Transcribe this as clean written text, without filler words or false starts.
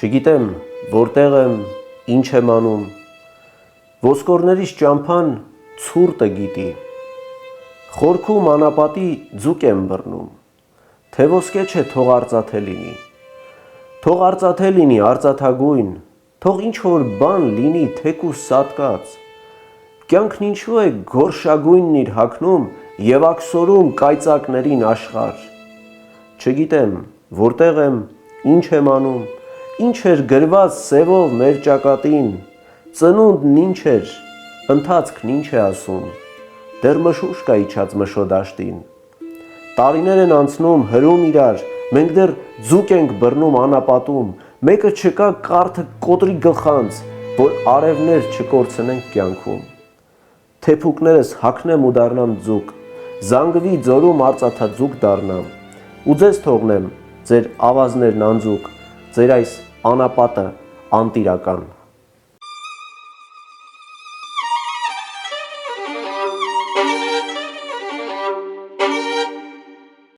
Չգիտեմ, որտեղ եմ, ինչ եմ անում, ոսկորներիս ճամփան ցուրտը գիտի, խորքում անապատի ձուկ եմ բռնում, թե ոսկե չէ թող արծաթե լինի, թող արծաթե լինի արծաթագույն, թող ինչ-որ բան լինի թեկուզ սատկած, կյանքն ինչու է գորշագույնն իր հագնում և աքսորում կայծակներին աշխարհ, չգիտեմ, որտեղ եմ, ինչ եմ անում, ինչ էր գրված սևով մեր ճակատին, ծնունդն ինչ էր, ընթացքն ինչ է ասում, դեռ մշուշ կա իջած մշոդաշտին, տարիներ են անցնում հրում իրար, մենք դեռ ձուկ ենք բռնում անապատում, մեկը չկա կարթը կոտրի գլխանց, որ արևներ չկորցնենք կյանքում, թեփուկներս հագնեմ ու դառնամ ձուկ, զանգվի ձորում արծաթաձուկ դառնամ, ու ձեզ թողնեմ ձեր ավազներն անձուկ, ձեր այս անապատը անտիրական։